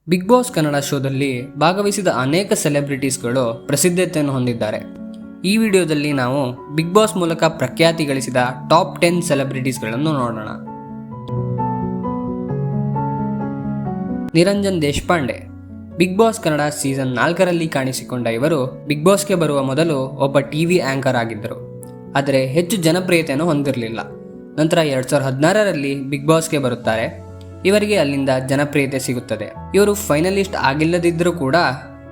Big boss Kannada ಶೋದಲ್ಲಿ ಭಾಗವಹಿಸಿದ ಅನೇಕ ಸೆಲೆಬ್ರಿಟೀಸ್ಗಳು ಪ್ರಸಿದ್ಧತೆಯನ್ನು ಹೊಂದಿದ್ದಾರೆ. ಈ ವಿಡಿಯೋದಲ್ಲಿ ನಾವು ಬಿಗ್ ಬಾಸ್ ಮೂಲಕ ಪ್ರಖ್ಯಾತಿ ಗಳಿಸಿದ ಟಾಪ್ 10 ಸೆಲೆಬ್ರಿಟೀಸ್ಗಳನ್ನು ನೋಡೋಣ. Niranjan Deshpande. Big boss Kannada season 4ರಲ್ಲಿ ಕಾಣಿಸಿಕೊಂಡ ಇವರು ಬಿಗ್ ಬಾಸ್ಗೆ ಬರುವ ಮೊದಲು ಒಬ್ಬ ಟಿವಿ ಆಂಕರ್ ಆಗಿದ್ದರು, ಆದರೆ ಹೆಚ್ಚು ಜನಪ್ರಿಯತೆಯನ್ನು ಹೊಂದಿರಲಿಲ್ಲ. ನಂತರ 2016ರಲ್ಲಿ ಬಿಗ್ ಬಾಸ್ಗೆ ಬರುತ್ತಾರೆ. ಇವರಿಗೆ ಅಲ್ಲಿಂದ ಜನಪ್ರಿಯತೆ ಸಿಗುತ್ತದೆ. ಇವರು ಫೈನಲಿಸ್ಟ್ ಆಗಿಲ್ಲದಿದ್ದರೂ ಕೂಡ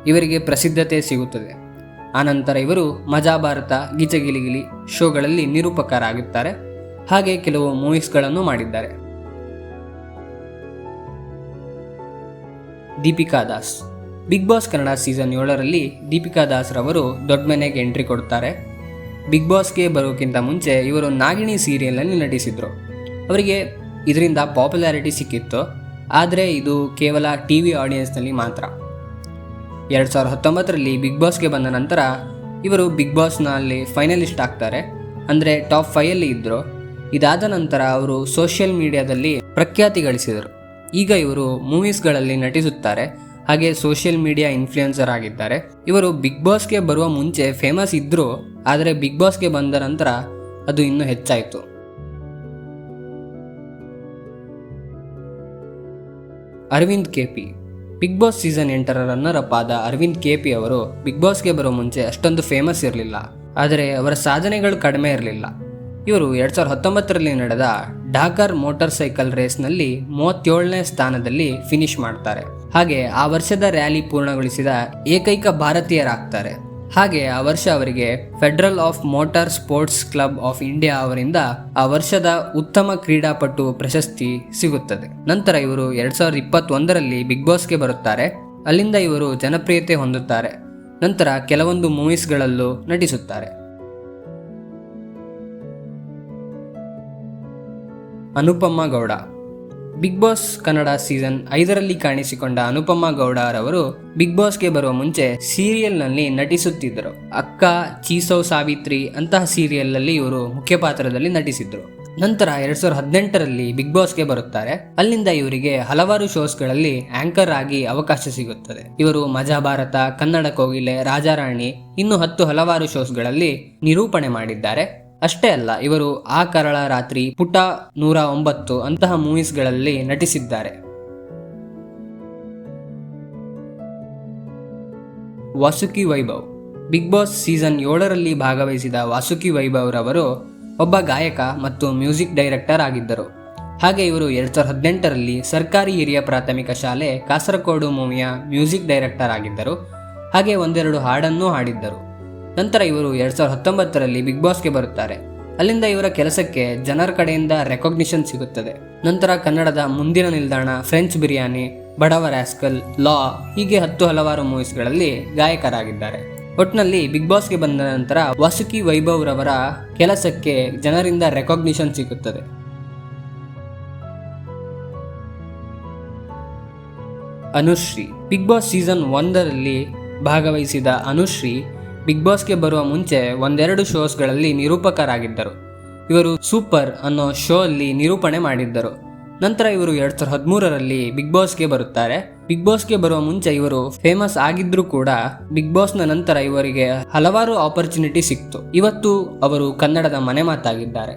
ಇವರಿಗೆ ಪ್ರಸಿದ್ಧತೆ ಸಿಗುತ್ತದೆ. ಆನಂತರ ಇವರು ಮಜಾ ಭಾರತ, ಗಿಚಗಿಲಿಗಿಲಿ ಶೋಗಳಲ್ಲಿ ನಿರೂಪಕರಾಗುತ್ತಾರೆ. ಹಾಗೆ ಕೆಲವು ಮೂವೀಸ್ಗಳನ್ನು ಮಾಡಿದ್ದಾರೆ. Deepika Das. Big boss Kannada season 7ರಲ್ಲಿ ದೀಪಿಕಾ ದಾಸ್ ರವರು ದೊಡ್ಡ ಮನೆಗೆ ಎಂಟ್ರಿ ಕೊಡುತ್ತಾರೆ. ಬಿಗ್ ಬಾಸ್ಗೆ ಬರೋಕ್ಕಿಂತ ಮುಂಚೆ ಇವರು ನಾಗಿಣಿ ಸೀರಿಯಲ್ನಲ್ಲಿ ನಟಿಸಿದ್ರು. ಅವರಿಗೆ ಇದರಿಂದ ಪಾಪ್ಯುಲಾರಿಟಿ ಸಿಕ್ಕಿತ್ತು, ಆದರೆ ಇದು ಕೇವಲ ಟಿವಿ ಆಡಿಯನ್ಸ್ನಲ್ಲಿ ಮಾತ್ರ. 2019ರಲ್ಲಿ ಬಿಗ್ ಬಾಸ್ಗೆ ಬಂದ ನಂತರ ಇವರು ಬಿಗ್ ಬಾಸ್ನಲ್ಲಿ ಫೈನಲಿಸ್ಟ್ ಆಗ್ತಾರೆ, ಅಂದರೆ ಟಾಪ್ 5ಅಲ್ಲಿ ಇದ್ದರು. ಇದಾದ ನಂತರ ಅವರು ಸೋಷಿಯಲ್ ಮೀಡಿಯಾದಲ್ಲಿ ಪ್ರಖ್ಯಾತಿ ಗಳಿಸಿದರು. ಈಗ ಇವರು ಮೂವೀಸ್ಗಳಲ್ಲಿ ನಟಿಸುತ್ತಾರೆ, ಹಾಗೆ ಸೋಷಿಯಲ್ ಮೀಡಿಯಾ ಇನ್ಫ್ಲೂಯೆನ್ಸರ್ ಆಗಿದ್ದಾರೆ. ಇವರು ಬಿಗ್ ಬಾಸ್ಗೆ ಬರುವ ಮುಂಚೆ ಫೇಮಸ್ ಇದ್ದರು, ಆದರೆ ಬಿಗ್ ಬಾಸ್ಗೆ ಬಂದ ನಂತರ ಅದು ಇನ್ನೂ ಹೆಚ್ಚಾಯಿತು. Aravind KP. Big boss season 8ರ ರನ್ನರ್ ಅಪ್ ಆದ ಅರವಿಂದ್ ಕೆಪಿ ಅವರು ಬಿಗ್ ಬಾಸ್ಗೆ ಬರೋ ಮುಂಚೆ ಅಷ್ಟೊಂದು ಫೇಮಸ್ ಇರಲಿಲ್ಲ, ಆದರೆ ಅವರ ಸಾಧನೆಗಳು ಕಡಿಮೆ ಇರಲಿಲ್ಲ. ಇವರು 2019ರಲ್ಲಿ ನಡೆದ ಡಾಕರ್ ಮೋಟಾರ್ ಸೈಕಲ್ ರೇಸ್ನಲ್ಲಿ 37ನೇ ಸ್ಥಾನದಲ್ಲಿ ಫಿನಿಶ್ ಮಾಡ್ತಾರೆ. ಹಾಗೆ ಆ ವರ್ಷದ ರ್ಯಾಲಿ ಪೂರ್ಣಗೊಳಿಸಿದ ಏಕೈಕ ಭಾರತೀಯರಾಗ್ತಾರೆ. ಹಾಗೆ ಆ ವರ್ಷ ಅವರಿಗೆ federal of motor sports club of India ಅವರಿಂದ ಆ ವರ್ಷದ ಉತ್ತಮ ಕ್ರೀಡಾಪಟು ಪ್ರಶಸ್ತಿ ಸಿಗುತ್ತದೆ. ನಂತರ ಇವರು 2021ರಲ್ಲಿ ಬಿಗ್ ಬಾಸ್ಗೆ ಬರುತ್ತಾರೆ. ಅಲ್ಲಿಂದ ಇವರು ಜನಪ್ರಿಯತೆ ಹೊಂದುತ್ತಾರೆ. ನಂತರ ಕೆಲವೊಂದು ಮೂವೀಸ್ಗಳಲ್ಲೂ ನಟಿಸುತ್ತಾರೆ. Anupama Gowda. Big boss Kannada season 5ರಲ್ಲಿ ಕಾಣಿಸಿಕೊಂಡ ಅನುಪಮಾ ಗೌಡ ರವರು ಬಿಗ್ ಬಾಸ್ಗೆ ಬರುವ ಮುಂಚೆ ಸೀರಿಯಲ್ನಲ್ಲಿ ನಟಿಸುತ್ತಿದ್ದರು. ಅಕ್ಕ, ಚೀಸೋ ಸಾವಿತ್ರಿ ಅಂತಹ ಸೀರಿಯಲ್ನಲ್ಲಿ ಇವರು ಮುಖ್ಯ ಪಾತ್ರದಲ್ಲಿ ನಟಿಸಿದ್ರು. ನಂತರ 2018ರಲ್ಲಿ ಬಿಗ್ ಬಾಸ್ಗೆ ಬರುತ್ತಾರೆ. ಅಲ್ಲಿಂದ ಇವರಿಗೆ ಹಲವಾರು ಶೋಸ್ಗಳಲ್ಲಿ ಆಂಕರ್ ಆಗಿ ಅವಕಾಶ ಸಿಗುತ್ತದೆ. ಇವರು ಮಜಾ ಭಾರತ, ಕನ್ನಡ ಕೋಗಿಲೆ, ರಾಜಾರಾಣಿ ಇನ್ನು ಹಲವಾರು ಶೋಸ್ಗಳಲ್ಲಿ ನಿರೂಪಣೆ ಮಾಡಿದ್ದಾರೆ. ಅಷ್ಟೇ ಅಲ್ಲ, ಇವರು ಆ ಕರಾಳ ರಾತ್ರಿ, ಪುಟ 109 ಅಂತಹ ಮೂವೀಸ್ಗಳಲ್ಲಿ ನಟಿಸಿದ್ದಾರೆ. Vasuki Vaibhav. Big boss season 7ರಲ್ಲಿ ಭಾಗವಹಿಸಿದ ವಾಸುಕಿ ವೈಭವ್ ರವರು ಒಬ್ಬ ಗಾಯಕ ಮತ್ತು ಮ್ಯೂಸಿಕ್ ಡೈರೆಕ್ಟರ್ ಆಗಿದ್ದರು. ಹಾಗೆ ಇವರು 2018ರಲ್ಲಿ ಸರ್ಕಾರಿ ಹಿರಿಯ ಪ್ರಾಥಮಿಕ ಶಾಲೆ ಕಾಸರಗೋಡು ಮೂವಿಯ ಮ್ಯೂಸಿಕ್ ಡೈರೆಕ್ಟರ್ ಆಗಿದ್ದರು. ಹಾಗೆ ಒಂದೆರಡು ಹಾಡನ್ನೂ ಹಾಡಿದ್ದರು. ನಂತರ ಇವರು 2019ರಲ್ಲಿ ಬಿಗ್ ಬಾಸ್ಗೆ ಬರುತ್ತಾರೆ. ಅಲ್ಲಿಂದ ಇವರ ಕೆಲಸಕ್ಕೆ ಜನರ ಕಡೆಯಿಂದ ರೆಕಾಗ್ನಿಷನ್ ಸಿಗುತ್ತದೆ. ನಂತರ ಕನ್ನಡದ ಮುಂದಿನ ನಿಲ್ದಾಣ, ಫ್ರೆಂಚ್ ಬಿರಿಯಾನಿ, ಬಡವ ರಾಸ್ಕಲ್, ಲಾ ಹೀಗೆ ಹಲವಾರು ಮೂವೀಸ್ಗಳಲ್ಲಿ ಗಾಯಕರಾಗಿದ್ದಾರೆ. ಒಟ್ನಲ್ಲಿ ಬಿಗ್ ಬಾಸ್ಗೆ ಬಂದ ನಂತರ ವಾಸುಕಿ ವೈಭವ್ ರವರ ಕೆಲಸಕ್ಕೆ ಜನರಿಂದ ರೆಕಾಗ್ನಿಷನ್ ಸಿಗುತ್ತದೆ. ಅನುಶ್ರೀ. ಬಿಗ್ ಬಾಸ್ ಸೀಸನ್ 1ರಲ್ಲಿ ಭಾಗವಹಿಸಿದ ಅನುಶ್ರೀ ಬಿಗ್ ಬಾಸ್ಗೆ ಬರುವ ಮುಂಚೆ ಒಂದೆರಡು ಶೋಸ್ಗಳಲ್ಲಿ ನಿರೂಪಕರಾಗಿದ್ದರು. ಇವರು ಸೂಪರ್ ಅನ್ನೋ ಶೋ ಅಲ್ಲಿ ನಿರೂಪಣೆ ಮಾಡಿದ್ದರು. ನಂತರ ಇವರು 2013ರಲ್ಲಿ ಬಿಗ್ ಬಾಸ್ಗೆ ಬರುತ್ತಾರೆ. ಬಿಗ್ ಬಾಸ್ಗೆ ಬರುವ ಮುಂಚೆ ಇವರು ಫೇಮಸ್ ಆಗಿದ್ರು ಕೂಡ ಬಿಗ್ ಬಾಸ್ನ ನಂತರ ಇವರಿಗೆ ಹಲವಾರು ಆಪರ್ಚುನಿಟಿ ಸಿಕ್ತು. ಇವತ್ತು ಅವರು ಕನ್ನಡದ ಮನೆ ಮಾತಾಗಿದ್ದಾರೆ.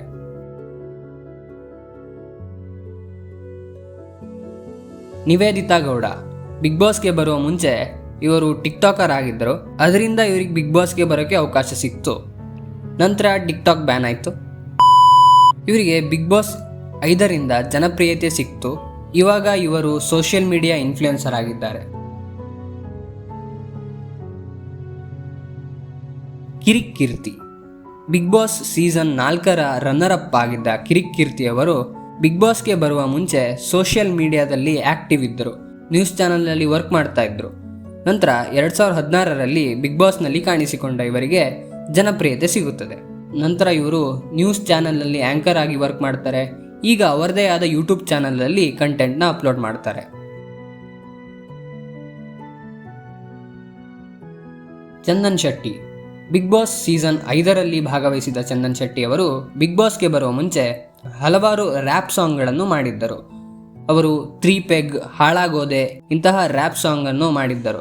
ನಿವೇದಿತಾ ಗೌಡ. ಬಿಗ್ ಬಾಸ್ಗೆ ಬರುವ ಮುಂಚೆ ಇವರು ಟಿಕ್ಟಾಕರ್ ಆಗಿದ್ದರು. ಅದರಿಂದ ಇವರಿಗೆ ಬಿಗ್ ಬಾಸ್ಗೆ ಬರೋಕ್ಕೆ ಅವಕಾಶ ಸಿಕ್ತು. ನಂತರ ಟಿಕ್ಟಾಕ್ ಬ್ಯಾನ್ ಆಯಿತು. ಇವರಿಗೆ ಬಿಗ್ ಬಾಸ್ 5ರಿಂದ ಜನಪ್ರಿಯತೆ ಸಿಕ್ತು. ಇವಾಗ ಇವರು ಸೋಷಿಯಲ್ ಮೀಡಿಯಾ ಇನ್ಫ್ಲೂಯೆನ್ಸರ್ ಆಗಿದ್ದಾರೆ. Kirik Keerthi. Big boss season 4ರ ರನ್ನರ್ ಅಪ್ ಆಗಿದ್ದ ಕಿರಿಕ್ ಕೀರ್ತಿ ಅವರು ಬಿಗ್ ಬಾಸ್ಗೆ ಬರುವ ಮುಂಚೆ ಸೋಷಿಯಲ್ ಮೀಡಿಯಾದಲ್ಲಿ ಆಕ್ಟಿವ್ ಇದ್ದರು. ನ್ಯೂಸ್ ಚಾನೆಲ್ನಲ್ಲಿ ವರ್ಕ್ ಮಾಡ್ತಾ ಇದ್ರು. ನಂತರ 2016ರಲ್ಲಿ ಬಿಗ್ ಬಾಸ್ನಲ್ಲಿ ಕಾಣಿಸಿಕೊಂಡ ಇವರಿಗೆ ಜನಪ್ರಿಯತೆ ಸಿಗುತ್ತದೆ. ನಂತರ ಇವರು ನ್ಯೂಸ್ ಚಾನೆಲ್ನಲ್ಲಿ ಆಂಕರ್ ಆಗಿ ವರ್ಕ್ ಮಾಡ್ತಾರೆ. ಈಗ ಅವರದೇ ಆದ ಯೂಟ್ಯೂಬ್ ಚಾನೆಲ್ನಲ್ಲಿ ಕಂಟೆಂಟ್ನ ಅಪ್ಲೋಡ್ ಮಾಡ್ತಾರೆ. Chandan Shetty. Big boss season 5ರಲ್ಲಿ ಭಾಗವಹಿಸಿದ ಚಂದನ್ ಶೆಟ್ಟಿ ಅವರು ಬಿಗ್ ಬಾಸ್ಗೆ ಬರುವ ಮುಂಚೆ ಹಲವಾರು ರ್ಯಾಪ್ ಸಾಂಗ್ಗಳನ್ನು ಮಾಡಿದ್ದರು. ಅವರು 3 ಪೆಗ್, ಹಾಳಾಗೋದೆ ಇಂತಹ ರ್ಯಾಪ್ ಸಾಂಗ್ ಅನ್ನು ಮಾಡಿದ್ದರು.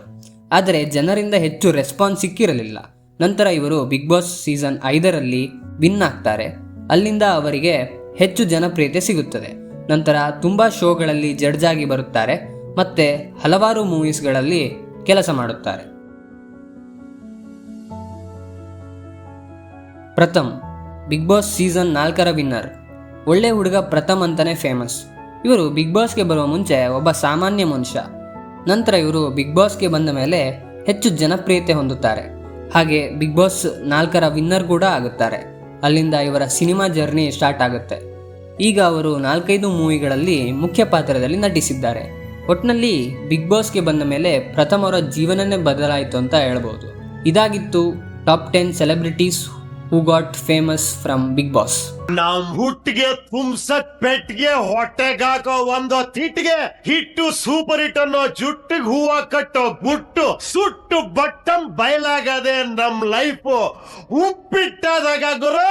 ಆದರೆ ಜನರಿಂದ ಹೆಚ್ಚು ರೆಸ್ಪಾನ್ಸ್ ಸಿಕ್ಕಿರಲಿಲ್ಲ. ನಂತರ ಇವರು ಬಿಗ್ ಬಾಸ್ ಸೀಸನ್ 5ರಲ್ಲಿ ವಿನ್ ಆಗ್ತಾರೆ. ಅಲ್ಲಿಂದ ಅವರಿಗೆ ಹೆಚ್ಚು ಜನಪ್ರಿಯತೆ ಸಿಗುತ್ತದೆ. ನಂತರ ತುಂಬಾ ಶೋಗಳಲ್ಲಿ ಜಡ್ಜ್ ಆಗಿ ಬರುತ್ತಾರೆ ಮತ್ತೆ ಹಲವಾರು ಮೂವೀಸ್ಗಳಲ್ಲಿ ಕೆಲಸ ಮಾಡುತ್ತಾರೆ. ಪ್ರಥಮ್, ಬಿಗ್ ಬಾಸ್ ಸೀಸನ್ 4ರ ವಿನ್ನರ್. ಒಳ್ಳೆ ಹುಡುಗ ಪ್ರಥಮ್ ಅಂತಾನೆ ಫೇಮಸ್. ಇವರು ಬಿಗ್ ಬಾಸ್ಗೆ ಬರುವ ಮುಂಚೆ ಒಬ್ಬ ಸಾಮಾನ್ಯ ಮನುಷ್ಯ. ನಂತರ ಇವರು ಬಿಗ್ ಬಾಸ್ಗೆ ಬಂದ ಮೇಲೆ ಹೆಚ್ಚು ಜನಪ್ರಿಯತೆ ಹೊಂದುತ್ತಾರೆ. ಹಾಗೆ ಬಿಗ್ ಬಾಸ್ 4ರ ವಿನ್ನರ್ ಕೂಡ ಆಗುತ್ತಾರೆ. ಅಲ್ಲಿಂದ ಇವರ ಸಿನಿಮಾ ಜರ್ನಿ ಸ್ಟಾರ್ಟ್ ಆಗುತ್ತೆ. ಈಗ ಅವರು 4-5 ಮೂವಿಗಳಲ್ಲಿ ಮುಖ್ಯ ಪಾತ್ರದಲ್ಲಿ ನಟಿಸಿದ್ದಾರೆ. ಒಟ್ಟಿನಲ್ಲಿ ಬಿಗ್ ಬಾಸ್ಗೆ ಬಂದ ಮೇಲೆ ಪ್ರಥಮ್ ಅವರ ಜೀವನನೇ ಬದಲಾಯಿತು ಅಂತ ಹೇಳ್ಬೋದು. ಇದಾಗಿತ್ತು top 10 celebrities who got famous from Bigg Boss. ನಮ್ ಹುಟ್ಟಿಗೆ ತುಂಬ್ಸತ್ ಪೆಟ್ಗೆ ಹೊಟ್ಟೆಗಾಕೋ ಒಂದು ತಿಟ್ಟಿಗೆ ಹಿಟ್ಟು ಸೂಪರ್ ಹಿಟ್ ಅನ್ನೋ ಜುಟ್ಟಿಗೆ ಹೂವ ಕಟ್ಟೋ ಗುಟ್ಟು ಸುಟ್ಟು ಬಟ್ಟಂ ಬಯಲಾಗದೆ ನಮ್ ಲೈಫ್ ಉಪ್ಪಿಟ್ಟದಾಗ ಗುರು.